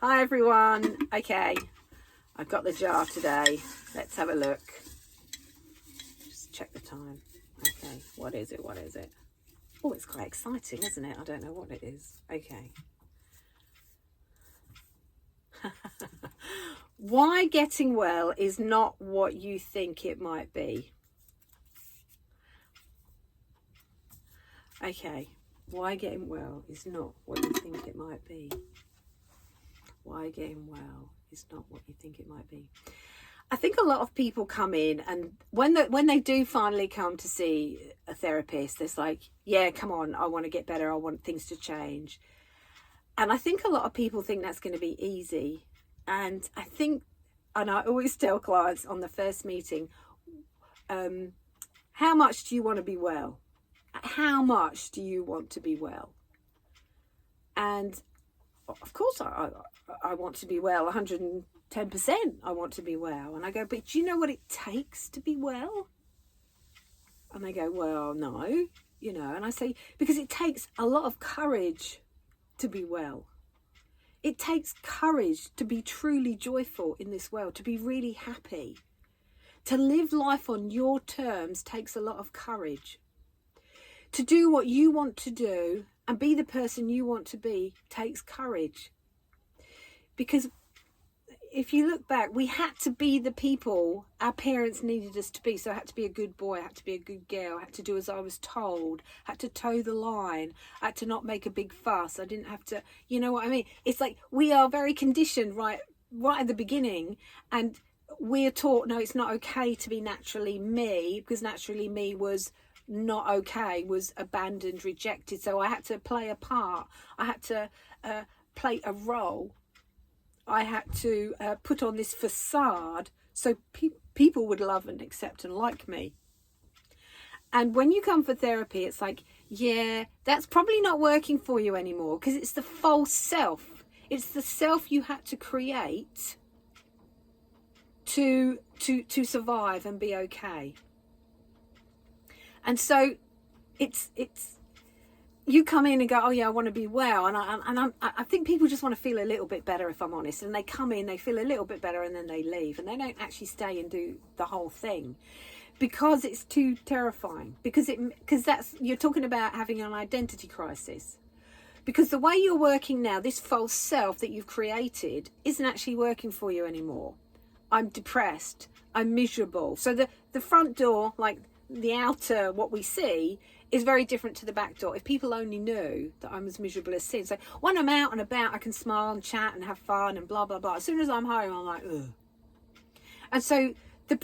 Hi everyone. Okay, I've got the jar today. Let's have a look. Just check the time. Okay, what is it? Oh, it's quite exciting, isn't it? I don't know what it is. Okay. Why getting well is not what you think it might be. Okay, why getting well is not what you think it might be. Why getting well is not what you think it might be. I think a lot of people come in, and when they do finally come to see a therapist, it's like, yeah, come on, I want to get better. I want things to change. And I think a lot of people think that's going to be easy. And I always tell clients on the first meeting, how much do you want to be well? How much do you want to be well? And of course, I want to be well, 110%. I want to be well. And I go, but do you know what it takes to be well? And they go, well, no, And I say, because it takes a lot of courage to be well. It takes courage to be truly joyful in this world, to be really happy. To live life on your terms takes a lot of courage. To do what you want to do and be the person you want to be takes courage. Because if you look back, we had to be the people our parents needed us to be. So I had to be a good boy, I had to be a good girl, I had to do as I was told, I had to toe the line, I had to not make a big fuss. I didn't have to, you know what I mean? It's like we are very conditioned right at the beginning, and we're taught, no, it's not okay to be naturally me, because naturally me was not okay, was abandoned, rejected. So I had to play a part, I had to play a role, I had to put on this facade so people would love and accept and like me. And when you come for therapy, it's like, yeah, that's probably not working for you anymore, because it's the false self. It's the self you had to create to survive and be okay. And so it's you come in and go, oh yeah, I want to be well, and I think people just want to feel a little bit better, if I'm honest. And they come in, they feel a little bit better, and then they leave, and they don't actually stay and do the whole thing, because it's too terrifying. Because that's, you're talking about having an identity crisis. Because the way you're working now, this false self that you've created, isn't actually working for you anymore. I'm depressed. I'm miserable. So the front door, like the outer, what we see, is very different to the back door. If people only knew that I'm as miserable as sin. So when I'm out and about, I can smile and chat and have fun and blah, blah, blah. As soon as I'm home, I'm like, ugh. And so the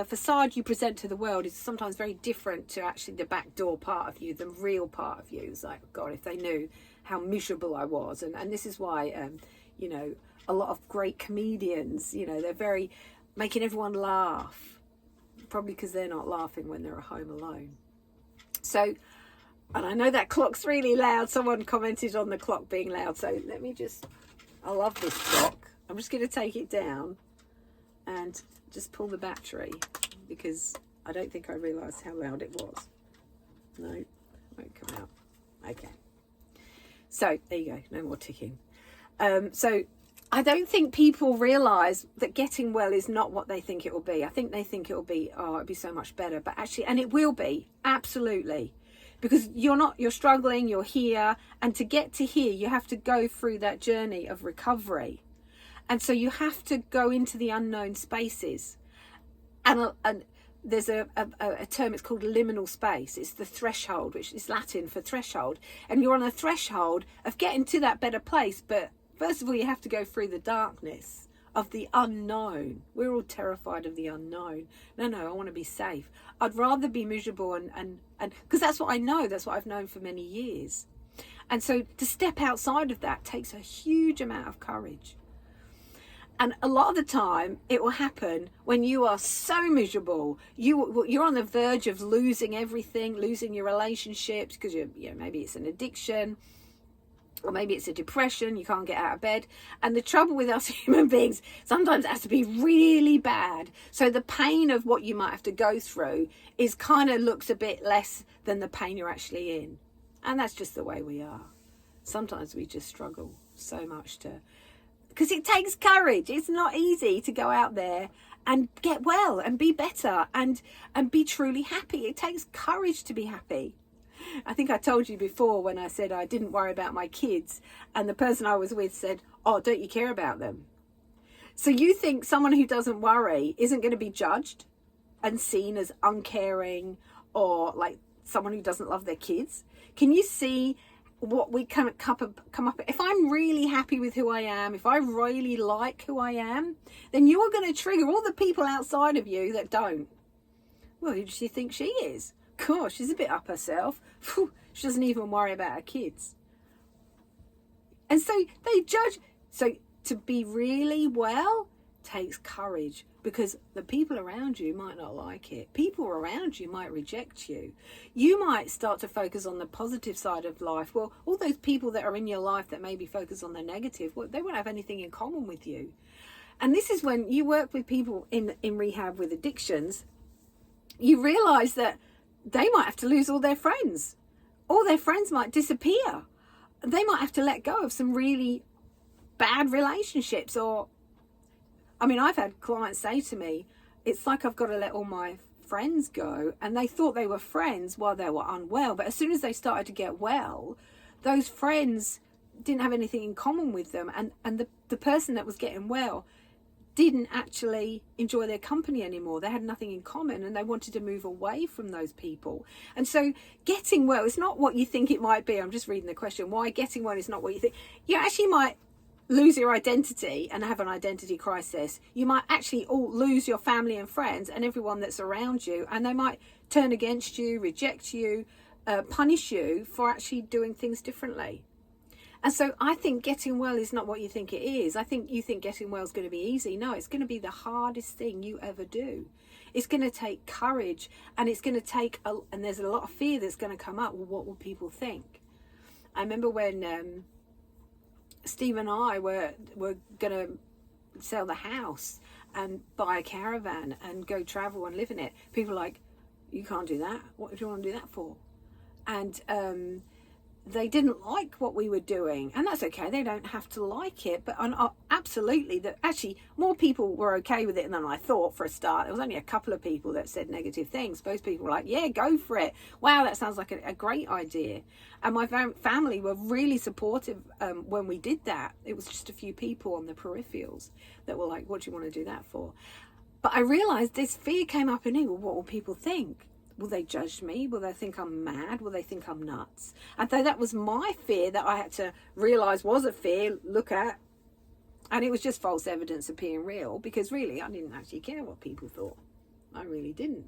facade you present to the world is sometimes very different to actually the back door part of you, the real part of you. It's like, God, if they knew how miserable I was. And this is why, a lot of great comedians, they're very making everyone laugh. Probably because they're not laughing when they're at home alone. So, and I know that clock's really loud. Someone commented on the clock being loud. So I love this clock. I'm just going to take it down and just pull the battery, because I don't think I realised how loud it was. No, it won't come out. Okay. So there you go. No more ticking. So I don't think people realise that getting well is not what they think it will be. I think they think it will be, it'll be so much better. But actually, and it will be, absolutely. Because you're struggling, you're here. And to get to here, you have to go through that journey of recovery. And so you have to go into the unknown spaces. And there's a term, it's called liminal space. It's the threshold, which is Latin for threshold. And you're on a threshold of getting to that better place. But first of all, you have to go through the darkness of the unknown. We're all terrified of the unknown. No, I want to be safe. I'd rather be miserable and because that's what I know. That's what I've known for many years. And so to step outside of that takes a huge amount of courage. And a lot of the time it will happen when you are so miserable. You're on the verge of losing everything, losing your relationships, because maybe it's an addiction. Or maybe it's a depression, you can't get out of bed. And the trouble with us human beings, sometimes it has to be really bad. So the pain of what you might have to go through is kind of looks a bit less than the pain you're actually in. And that's just the way we are. sometimes we just struggle so much because it takes courage. It's not easy to go out there and get well and be better and be truly happy. It takes courage to be happy. I think I told you before when I said I didn't worry about my kids, and the person I was with said, "Oh, don't you care about them?" So you think someone who doesn't worry isn't going to be judged and seen as uncaring or like someone who doesn't love their kids? Can you see what we come up? If I'm really happy with who I am, if I really like who I am, then you are going to trigger all the people outside of you that don't. Well, who does she think she is? Gosh, she's a bit up herself. She doesn't even worry about her kids. And so they judge. So to be really well takes courage, because the people around you might not like it. People around you might reject you. You might start to focus on the positive side of life. Well, all those people that are in your life that maybe focus on the negative, well, they won't have anything in common with you. And this is when you work with people in rehab with addictions, you realize that they might have to lose all their friends. All their friends might disappear. They might have to let go of some really bad relationships. Or, I mean, I've had clients say to me, it's like I've got to let all my friends go. And they thought they were friends while they were unwell. But as soon as they started to get well, those friends didn't have anything in common with them. And the person that was getting well didn't actually enjoy their company anymore. They had nothing in common and they wanted to move away from those people. And so getting well is not what you think it might be. I'm just reading the question. Why getting well is not what you think. You actually might lose your identity and have an identity crisis. You might actually all lose your family and friends and everyone that's around you, and they might turn against you, reject you, punish you for actually doing things differently. And so I think getting well is not what you think it is. I think you think getting well is going to be easy. No, it's going to be the hardest thing you ever do. It's going to take courage, and it's going to take, and there's a lot of fear that's going to come up. Well, what will people think? I remember when Steve and I were going to sell the house and buy a caravan and go travel and live in it. People were like, you can't do that. What do you want to do that for? And they didn't like what we were doing, and that's okay. They don't have to like it, but absolutely that actually more people were okay with it than I thought for a start. There was only a couple of people that said negative things. Most people were like, yeah, go for it. Wow, that sounds like a great idea. And my family were really supportive when we did that. It was just a few people on the peripherals that were like, what do you want to do that for? But I realized this fear came up in me. Well, what will people think? Will they judge me? Will they think I'm mad? Will they think I'm nuts? And so that was my fear that I had to realize was a fear, look at. And it was just false evidence appearing real, because really I didn't actually care what people thought. I really didn't.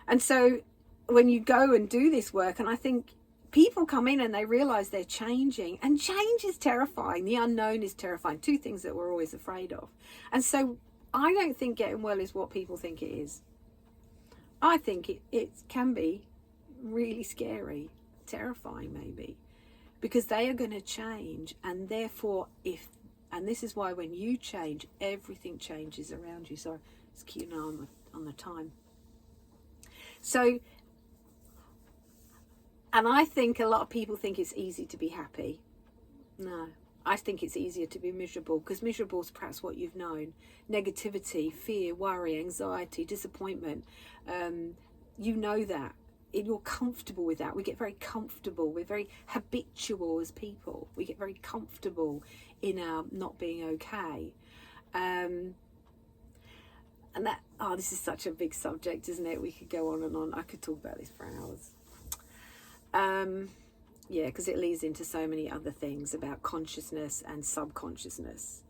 And so when you go and do this work, and I think people come in and they realize they're changing, and change is terrifying. The unknown is terrifying. Two things that we're always afraid of. And so I don't think getting well is what people think it is. I think it can be really scary, terrifying maybe, because they are going to change, and therefore and this is why when you change, everything changes around you. So it's keeping an eye on the time. So, and I think a lot of people think it's easy to be happy. No. I think it's easier to be miserable, because miserable is perhaps what you've known. Negativity, fear, worry, anxiety, disappointment. You know that. You're comfortable with that. We get very comfortable. We're very habitual as people. We get very comfortable in our not being okay. And that, this is such a big subject, isn't it? We could go on and on. I could talk about this for hours. Yeah, because it leads into so many other things about consciousness and subconsciousness.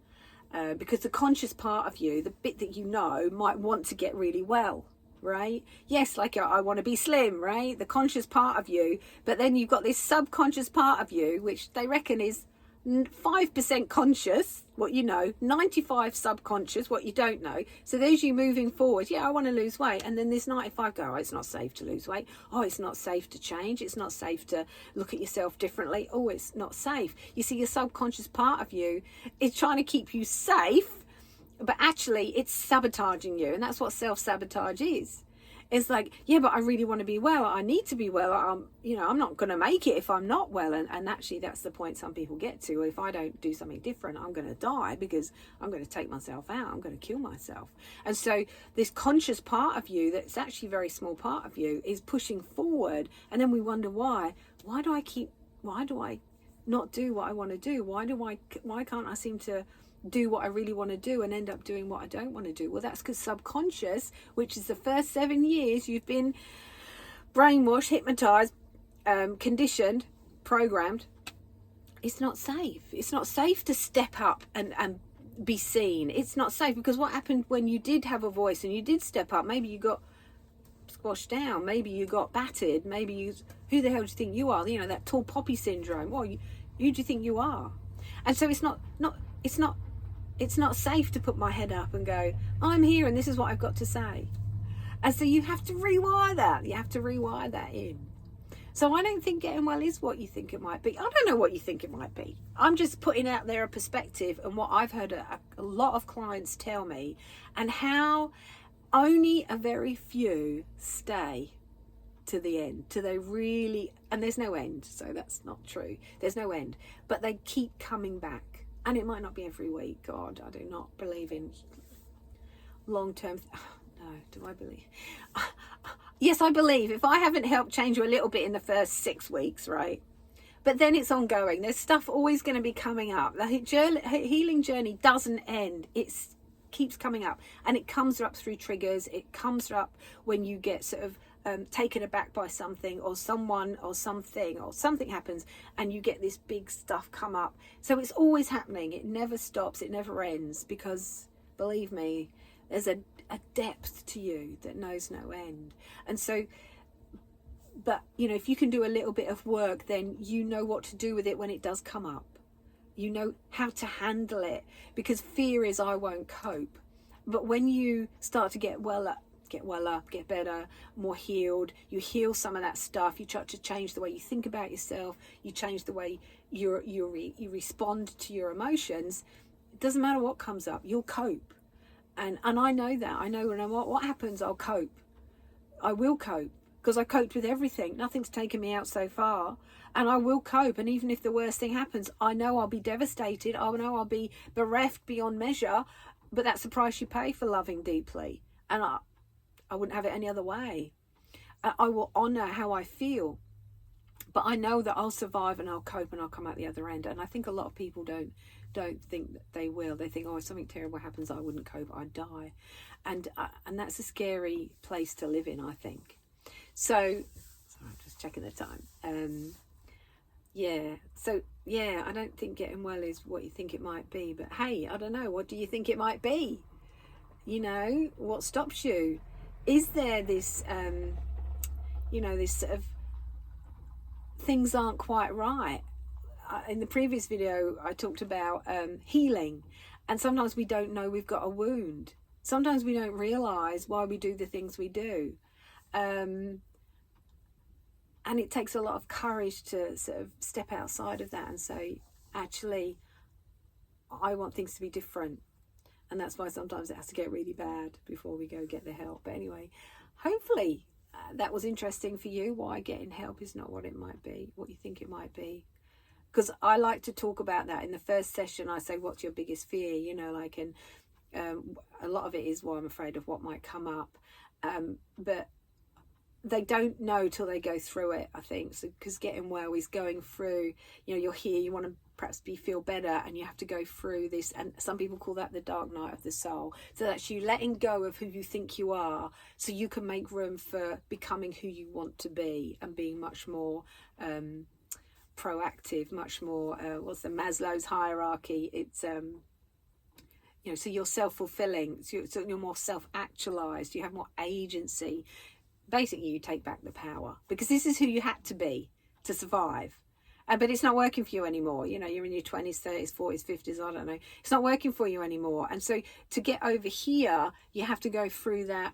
Because the conscious part of you, the bit that you know, might want to get really well, right? Yes, like I want to be slim, right? The conscious part of you. But then you've got this subconscious part of you, which they reckon is 5% conscious, what you know, 95 subconscious, what you don't know. So there's you moving forward. Yeah, I want to lose weight. And then there's 95 go, it's not safe to lose weight. It's not safe to change. It's not safe to look at yourself differently. It's not safe. You see, your subconscious part of you is trying to keep you safe, but actually it's sabotaging you. And that's what self-sabotage is. It's like, yeah, but I really want to be well. I need to be well. I'm not going to make it if I'm not well. And actually, that's the point some people get to. If I don't do something different, I'm going to die because I'm going to take myself out. I'm going to kill myself. And so this conscious part of you, that's actually a very small part of you, is pushing forward. And then we wonder why. Why do I not do what I want to do? Why can't I seem to do what I really want to do and end up doing what I don't want to do? Well, that's because subconscious, which is the first 7 years you've been brainwashed, hypnotized, conditioned, programmed. It's not safe. It's not safe to step up and be seen. It's not safe because what happened when you did have a voice and you did step up? Maybe you got squashed down, maybe you got battered, who the hell do you think you are? That tall poppy syndrome. Well, who do you think you are? And so it's not safe to put my head up and go, I'm here and this is what I've got to say. And so you have to rewire that. You have to rewire that in. So I don't think getting well is what you think it might be. I don't know what you think it might be. I'm just putting out there a perspective and what I've heard a lot of clients tell me, and how only a very few stay to the end, and there's no end, so that's not true. There's no end, but they keep coming back. And it might not be every week. God, I do not believe in long-term. No, do I believe? Yes, I believe if I haven't helped change you a little bit in the first 6 weeks, right? But then it's ongoing. There's stuff always going to be coming up. The healing journey doesn't end. It keeps coming up. And it comes up through triggers. It comes up when you get sort of taken aback by something or someone or something happens and you get this big stuff come up. So it's always happening. It never stops. It never ends, because believe me, there's a depth to you that knows no end. And so, but if you can do a little bit of work, then you know what to do with it when it does come up. You know how to handle it, because fear is I won't cope. But when you start to get well up, get better, more healed, you heal some of that stuff, you try to change the way you think about yourself, you change the way you respond to your emotions. It doesn't matter what comes up, you'll cope. And I know that. I know what happens, I'll cope. I will cope, because I coped with everything. Nothing's taken me out so far. And I will cope. And even if the worst thing happens, I know I'll be devastated. I know I'll be bereft beyond measure. But that's the price you pay for loving deeply. And I wouldn't have it any other way. I will honour how I feel. But I know that I'll survive and I'll cope and I'll come out the other end. And I think a lot of people don't think that they will. They think, if something terrible happens, I wouldn't cope, I'd die. And that's a scary place to live in, I think. So, sorry, I'm just checking the time. I don't think getting well is what you think it might be. But hey, I don't know. What do you think it might be? What stops you? Is there this, this sort of things aren't quite right? In the previous video, I talked about healing. And sometimes we don't know we've got a wound. Sometimes we don't realise why we do the things we do. And it takes a lot of courage to sort of step outside of that and say, actually, I want things to be different. And that's why sometimes it has to get really bad before we go get the help. But anyway, hopefully that was interesting for you. Why getting help is not what it might be, what you think it might be. Because I like to talk about that. In the first session, I say, what's your biggest fear? And a lot of it is, I'm afraid of what might come up. But they don't know till they go through it, I think. So, because getting well is going through, you're here, you want to perhaps feel better, and you have to go through this, and some people call that the dark night of the soul. So that's you letting go of who you think you are, so you can make room for becoming who you want to be, and being much more proactive, much more what's the Maslow's hierarchy. It's so you're self-fulfilling, so you're more self-actualized, you have more agency. Basically, you take back the power, because this is who you had to be to survive. But it's not working for you anymore. You're in your 20s, 30s, 40s, 50s, I don't know. It's not working for you anymore. And so to get over here, you have to go through that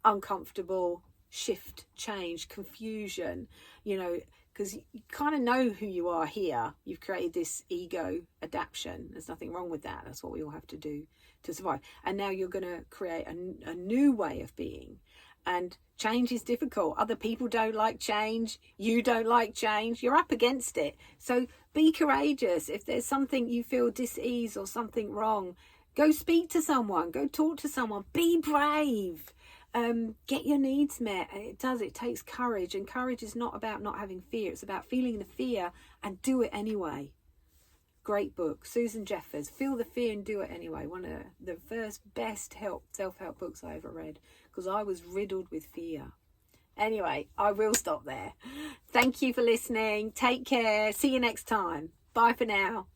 uncomfortable shift, change, confusion, because you kind of know who you are here. You've created this ego adaptation. There's nothing wrong with that. That's what we all have to do to survive. And now you're going to create a new way of being. And change is difficult. Other people don't like change. You don't like change. You're up against it. So be courageous. If there's something you feel dis-ease or something wrong, go speak to someone. Go talk to someone. Be brave. Get your needs met. It takes courage. And courage is not about not having fear. It's about feeling the fear and do it anyway. Great book. Susan Jeffers, Feel the Fear and Do It Anyway. One of the first best self-help books I ever read, because I was riddled with fear. Anyway, I will stop there. Thank you for listening. Take care. See you next time. Bye for now.